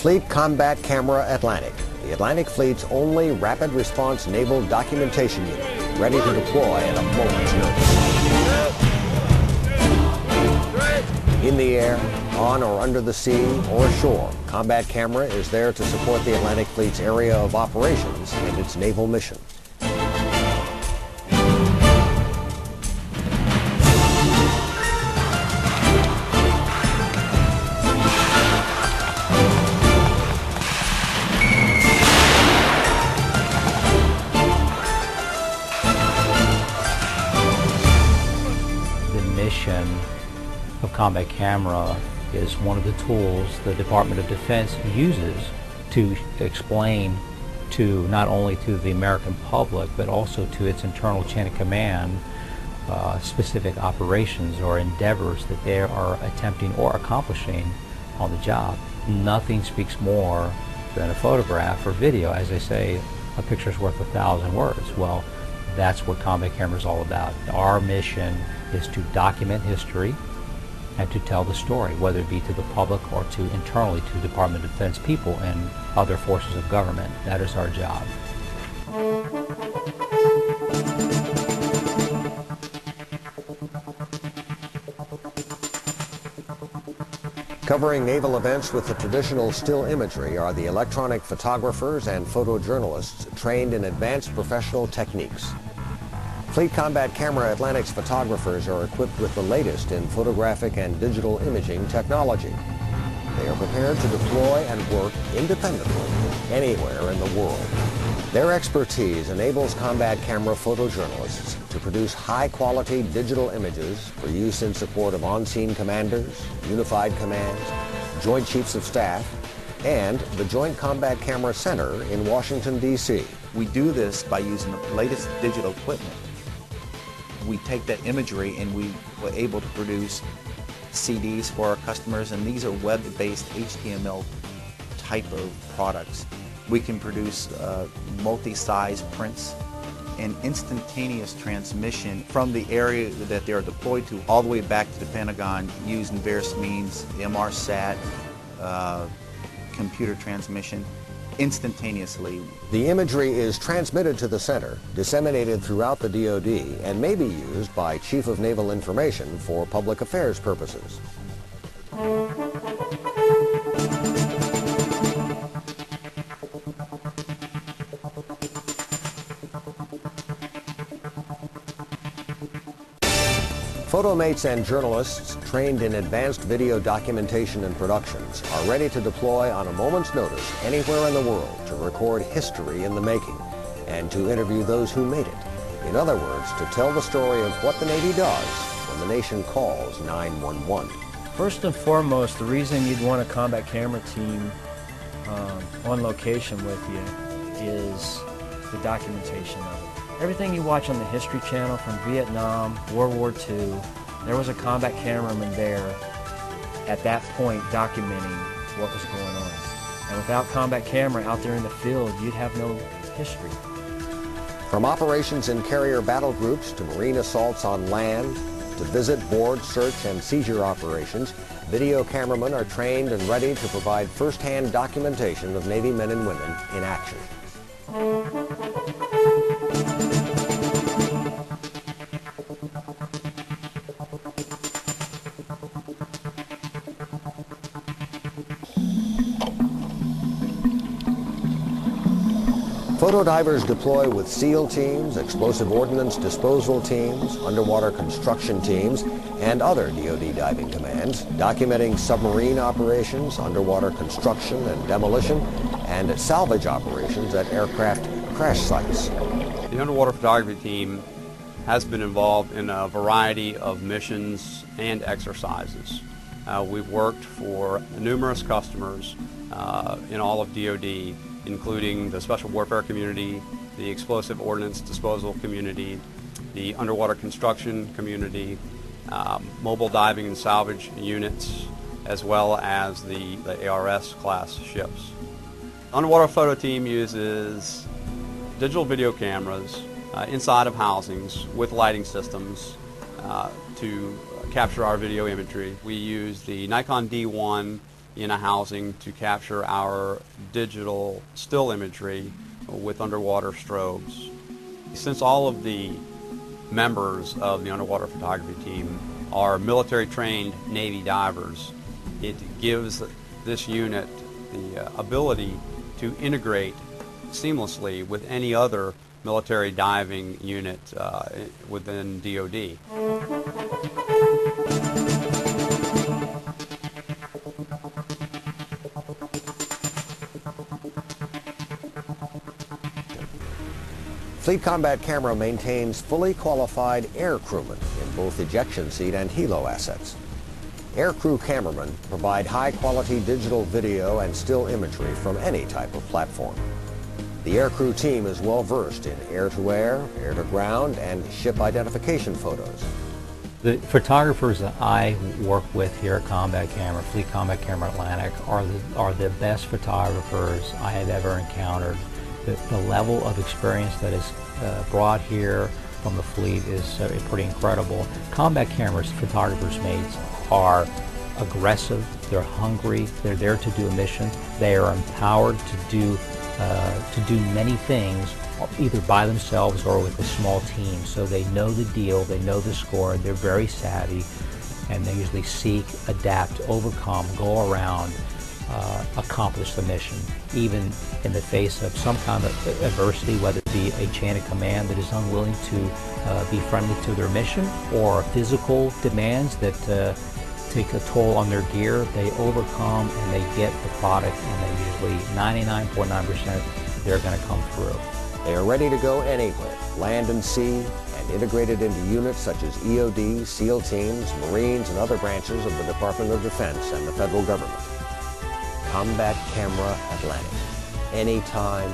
Fleet Combat Camera Atlantic, the Atlantic Fleet's only rapid response naval documentation unit, ready to deploy at a moment's notice. In the air, on or under the sea, or ashore, Combat Camera is there to support the Atlantic Fleet's area of operations and its naval mission. Mission of Combat Camera is one of the tools the Department of Defense uses to explain to not only to the American public but also to its internal chain of command specific operations or endeavors that they are attempting or accomplishing on the job. Nothing speaks more than a photograph or video. As they say, a picture's worth 1,000 words. Well, that's what Combat Camera is all about. Our mission is to document history and to tell the story, whether it be to the public or to internally to Department of Defense people and other forces of government. That is our job. Covering naval events with the traditional still imagery are the electronic photographers and photojournalists trained in advanced professional techniques. Fleet Combat Camera Atlantic's photographers are equipped with the latest in photographic and digital imaging technology. They are prepared to deploy and work independently anywhere in the world. Their expertise enables combat camera photojournalists to produce high-quality digital images for use in support of on-scene commanders, unified commands, Joint Chiefs of Staff, and the Joint Combat Camera Center in Washington, D.C. We do this by using the latest digital equipment. We take that imagery and we were able to produce CDs for our customers, and these are web-based HTML type of products. We can produce multi-size prints and instantaneous transmission from the area that they're deployed to all the way back to the Pentagon using various means, MRSAT, computer transmission, instantaneously. The imagery is transmitted to the center, disseminated throughout the DoD, and may be used by Chief of Naval Information for public affairs purposes. Photomates and journalists trained in advanced video documentation and productions are ready to deploy on a moment's notice anywhere in the world to record history in the making and to interview those who made it. In other words, to tell the story of what the Navy does when the nation calls 911. First and foremost, the reason you'd want a combat camera team on location with you is the documentation of it. Everything you watch on the History Channel from Vietnam, World War II, there was a combat cameraman there at that point documenting what was going on. And without combat camera out there in the field, you'd have no history. From operations in carrier battle groups to marine assaults on land, to visit, board, search, and seizure operations, video cameramen are trained and ready to provide first-hand documentation of Navy men and women in action. Photodivers deploy with SEAL teams, explosive ordnance disposal teams, underwater construction teams, and other DoD diving commands, documenting submarine operations, underwater construction and demolition, and salvage operations at aircraft crash sites. The underwater photography team has been involved in a variety of missions and exercises. We've worked for numerous customers in all of DoD, including the special warfare community, the explosive ordnance disposal community, the underwater construction community, mobile diving and salvage units, as well as the ARS class ships. Underwater photo team uses digital video cameras inside of housings with lighting systems to capture our video imagery. We use the Nikon D1 in a housing to capture our digital still imagery with underwater strobes. Since all of the members of the underwater photography team are military-trained Navy divers, it gives this unit the ability to integrate seamlessly with any other military diving unit within DoD. Fleet Combat Camera maintains fully qualified air crewmen in both ejection seat and helo assets. Air crew cameramen provide high-quality digital video and still imagery from any type of platform. The aircrew team is well versed in air-to-air, air-to-ground, and ship identification photos. The photographers that I work with here at Combat Camera, Fleet Combat Camera Atlantic, are the best photographers I have ever encountered. The level of experience that is brought here from the fleet is pretty incredible. Combat Camera's photographers' mates are aggressive, they're hungry, they're there to do a mission, they are empowered to do many things either by themselves or with a small team. So they know the deal, they know the score, they're very savvy, and they usually seek, adapt, overcome, go around, accomplish the mission, even in the face of some kind of adversity, whether it be a chain of command that is unwilling to be friendly to their mission, or physical demands that take a toll on their gear. They overcome and they get the product, and they usually 99.9% they're going to come through. They are ready to go anywhere, land and sea, and integrated into units such as EOD, SEAL teams, Marines, and other branches of the Department of Defense and the federal government. Combat Camera Atlantic. Anytime,